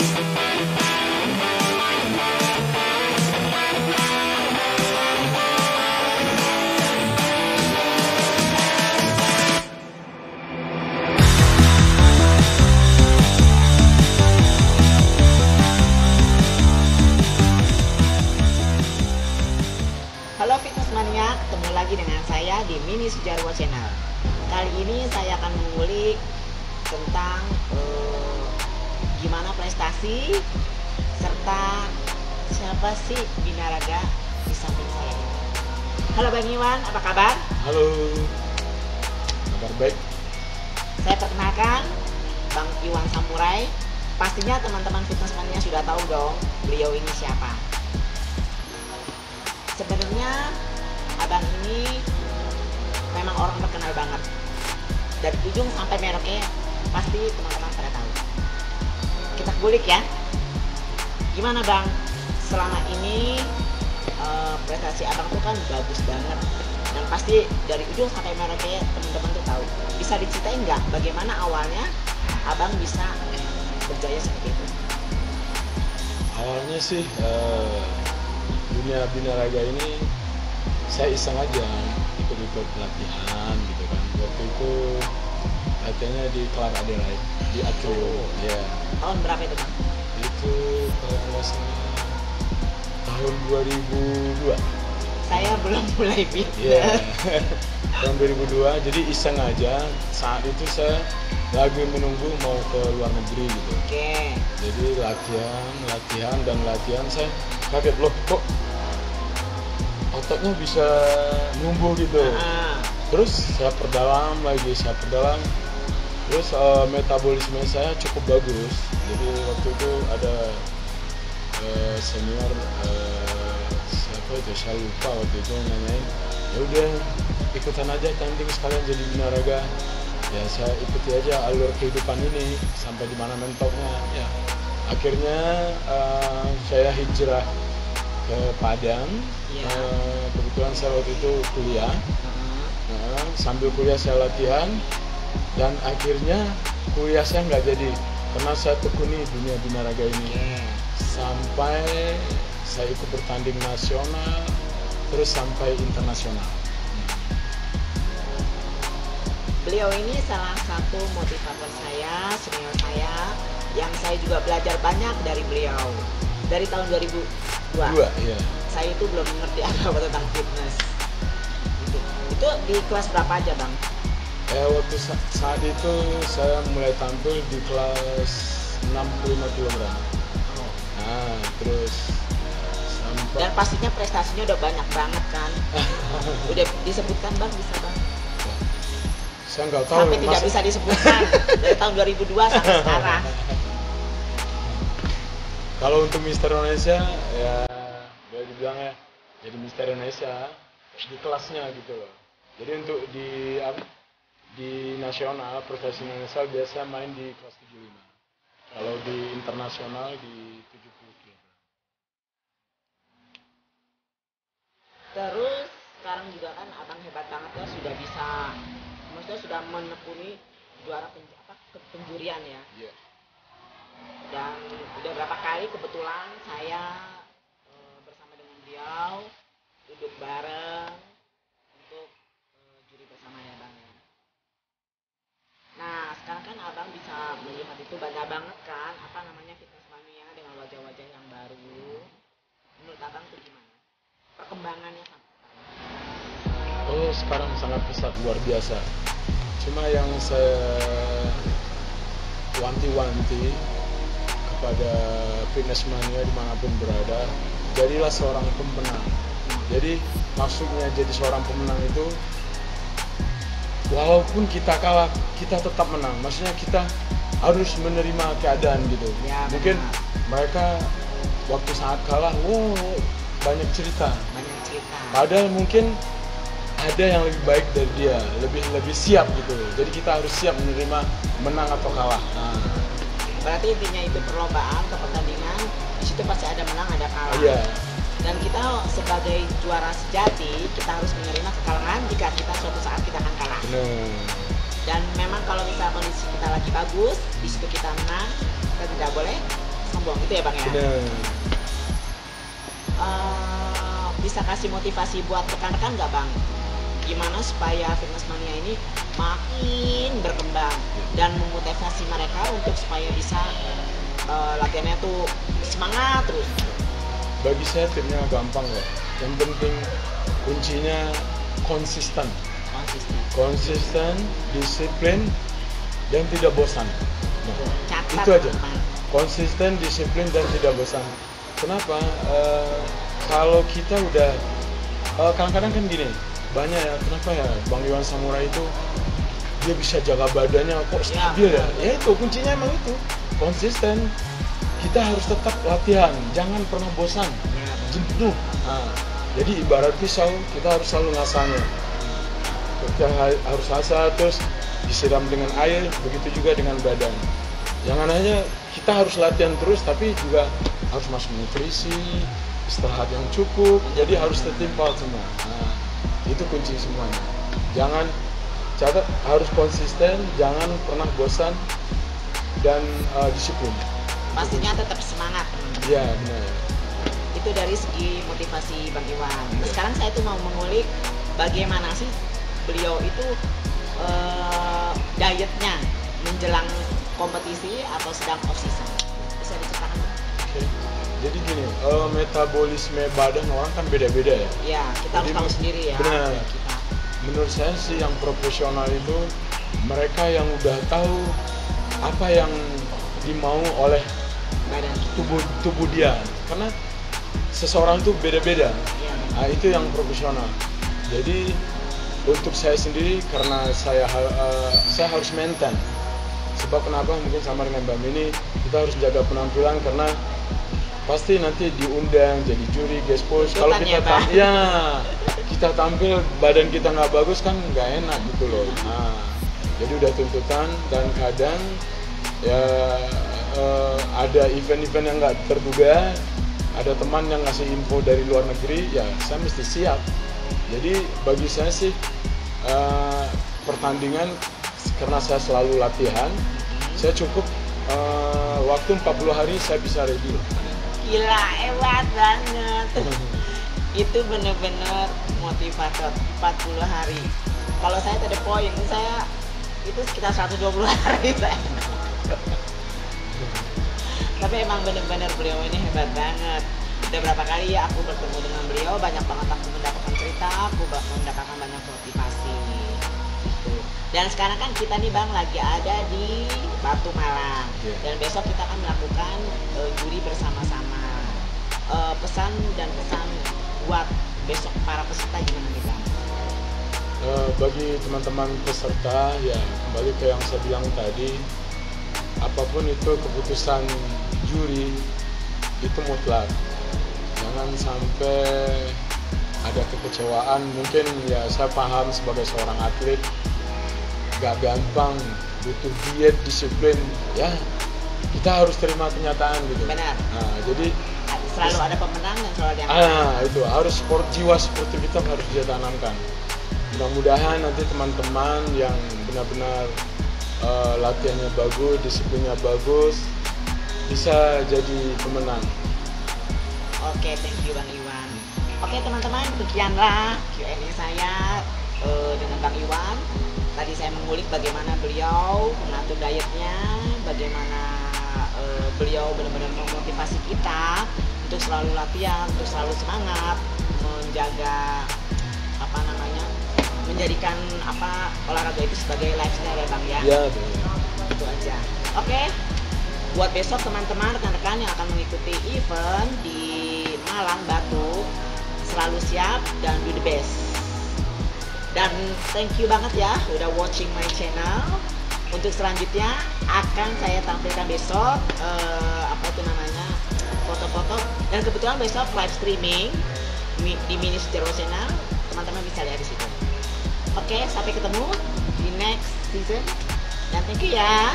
Halo Fitness Mania, ketemu lagi dengan saya di Mini Sujarwo Channel. Kali ini saya akan mengulik tentang gimana prestasi serta siapa sih binaraga di samping saya ini. Halo Bang Iwan, apa kabar? Halo, kabar baik. Saya perkenalkan Bang Iwan Samurai. Pastinya teman-teman Fitness Mania sudah tahu dong beliau ini siapa. Sebenarnya abang ini memang orang terkenal banget. Dari ujung sampai meroknya pasti teman-teman pada tahu. Kita kulik ya. Gimana bang? Selama ini prestasi abang tuh kan bagus banget. Dan pasti dari ujung sampai meroknya teman-teman tuh tahu. Bisa diceritain nggak bagaimana awalnya abang bisa berjaya seperti itu? Awalnya sih dunia binaraga ini saya iseng aja ikut-ikut latihan gitu kan. Waktu itu latihannya di Club Adelaide di Atrio. Ya. Tahun berapa itu bang? Itu kalau nggak salah tahun 2002. Saya belum mulai fitness. Iya. Tahun 2002. Jadi iseng aja. Saat itu saya lagi menunggu mau ke luar negeri gitu. Oke. Jadi latihan saya kaget, loh kok ototnya bisa numbuh gitu. Terus saya perdalam, terus metabolisme saya cukup bagus. Jadi waktu itu ada senior siapa itu, saya lupa waktu itu nanyain, ya udah ikutan aja tanding sekalian jadi binaraga. Ya saya ikuti aja alur kehidupan ini sampai di mana mentoknya. Ya akhirnya saya hijrah ke Padang. Kebetulan saya waktu itu kuliah. Sambil kuliah saya latihan dan akhirnya kuliah saya nggak jadi karena saya tekuni dunia binaraga ini. Sampai saya ikut bertanding nasional terus sampai internasional. Beliau ini salah satu motivator saya, senior saya, yang saya juga belajar banyak dari beliau. Dari tahun 2002. Iya. Saya itu belum mengerti apa tentang fitness. Itu di kelas berapa aja bang? Waktu saat itu saya mulai tampil di kelas 65 kg. Nah, terus sampai... Dan pastinya prestasinya udah banyak banget kan? Udah disebutkan bang, bisa bang? Saya nggak tahu. Sampai tidak bisa disebutkan dari tahun 2002 sampai sekarang. Kalau untuk Mister Indonesia ya boleh dibilang ya jadi Mister Indonesia di kelasnya gitu loh. Jadi untuk di nasional prestasi Indonesia biasa main di kelas 75. Kalau di internasional di 70 kg. Terus sekarang juga kan abang hebat banget ya, sudah bisa, maksudnya sudah menekuni juara penjurian ya. Yeah. Dan udah berapa kali kebetulan saya bersama dengan beliau duduk bareng untuk juri bersama ya bang ya. Nah sekarang kan abang bisa melihat itu bangga banget kan, apa namanya Fitness Mania dengan wajah-wajah yang baru. Menurut abang tuh gimana perkembangannya sampai sekarang? Oh sekarang sangat pesat, luar biasa. Cuma yang saya wanti-wanti kepada Fitness Mania dimanapun berada, jadilah seorang pemenang. Jadi maksudnya jadi seorang pemenang itu walaupun kita kalah, kita tetap menang. Maksudnya kita harus menerima keadaan gitu. Ya, mungkin mereka waktu saat kalah, banyak cerita. Padahal mungkin ada yang lebih baik dari dia, lebih siap gitu. Jadi kita harus siap menerima menang atau kalah. Berarti intinya itu perlombaan ke pertandingan, di situ pasti ada menang, ada kalah. Iya. Dan kita sebagai juara sejati, kita harus menerima kekalahan jika kita suatu saat kita akan kalah. Benar. Dan memang kalau misalnya kondisi kita lagi bagus, di situ kita menang, kita tidak boleh sombong gitu ya Bang ya. Benar. Bisa kasih motivasi buat rekan-rekan nggak Bang? Gimana supaya Fitness Mania ini makin berkembang dan memotivasi mereka untuk supaya bisa latihannya tuh semangat terus. Bagi saya tipnya gampang loh. Yang penting kuncinya konsisten. Konsisten, disiplin, dan tidak bosan. Nah, Catat, itu aja. teman. Konsisten, disiplin, dan tidak bosan. Kenapa? Kalau kita udah kadang-kadang kan gini, banyak ya. Kenapa ya Bang Iwan Samurai itu dia bisa jaga badannya kok stabil ya? Ya itu kuncinya emang itu konsisten. Kita harus tetap latihan, jangan pernah bosan, jenuh. Nah, jadi ibarat pisau, kita harus selalu ngasahnya. Kita harus asah terus disiram dengan air, begitu juga dengan badan. Jangan hanya kita harus latihan terus, tapi juga harus masuk nutrisi, istirahat yang cukup. Jadi harus tertimpal semua. Nah, itu kunci semuanya. Jangan catat, harus konsisten, jangan pernah bosan dan disiplin. Pastinya tetap semangat. Iya benar. Itu dari segi motivasi Bang Iwan. Sekarang saya tuh mau mengulik bagaimana sih beliau itu dietnya menjelang kompetisi atau sedang off season. Bisa diceritakan? Oke. Jadi gini, metabolisme badan orang kan beda-beda ya. Ya, kita harus Jadi, tahu sendiri ya. benar. Kita. Menurut saya sih yang profesional itu mereka yang udah tahu apa yang dimau oleh Badan. tubuh dia. Karena seseorang itu beda-beda. Ya. Nah, itu yang profesional. Jadi untuk saya sendiri karena saya harus maintain. Sebab kenapa mungkin sama dengan Mbak Mini kita harus jaga penampilan karena pasti nanti diundang jadi juri guest post. Kalau kita kita tampil badan kita nggak bagus kan nggak enak gitu loh. Nah, jadi udah tuntutan dan kadang ya ada event-event yang nggak terduga, ada teman yang ngasih info dari luar negeri, ya saya mesti siap. Jadi bagi saya sih pertandingan karena saya selalu latihan, saya cukup waktu 40 hari saya bisa ready. Gila, hebat banget. Itu bener-bener motivator 40 hari. Kalau saya to the point, saya itu sekitar 120 hari saya. Tapi emang bener-bener beliau ini hebat banget. Udah berapa kali ya aku bertemu dengan beliau, banyak banget aku mendapatkan cerita, aku mendapatkan banyak motivasi gitu. Dan sekarang kan kita nih Bang lagi ada di Batu Malang. Dan besok kita akan melakukan juri bersama-sama. Pesan dan pesan buat besok para peserta gimana nih Bang? Bagi teman-teman peserta ya kembali ke yang saya bilang tadi, apapun itu keputusan juri itu mutlak. Jangan sampai ada kekecewaan. Mungkin ya saya paham sebagai seorang atlet gak gampang, butuh diet, disiplin. Ya kita harus terima kenyataan gitu. Benar. Nah, jadi selalu ada pemenang dan selalu ada yang kalah. itu harus jiwa sportivitas harus ditanamkan. Mudah-mudahan nanti teman-teman yang benar-benar latihannya bagus, disiplinnya bagus, bisa jadi pemenang. Oke, thank you Bang Iwan. Oke teman-teman, demikianlah Q&A saya dengan Bang Iwan. Tadi saya mengulik bagaimana beliau mengatur dietnya, bagaimana beliau benar-benar memotivasi kita untuk selalu latihan, untuk selalu semangat, menjaga menjadikan olahraga itu sebagai lifestyle ya Bang ya. Iya, Itu aja. Oke. Buat besok teman-teman rekan-rekan yang akan mengikuti event di Malang Batu, selalu siap dan do the best. Dan thank you banget ya udah watching my channel. Untuk selanjutnya akan saya tampilkan besok foto-foto, dan kebetulan besok live streaming di Mini Sutero Channel, teman-teman bisa lihat di situ. Oke, sampai ketemu di next season dan thank you ya.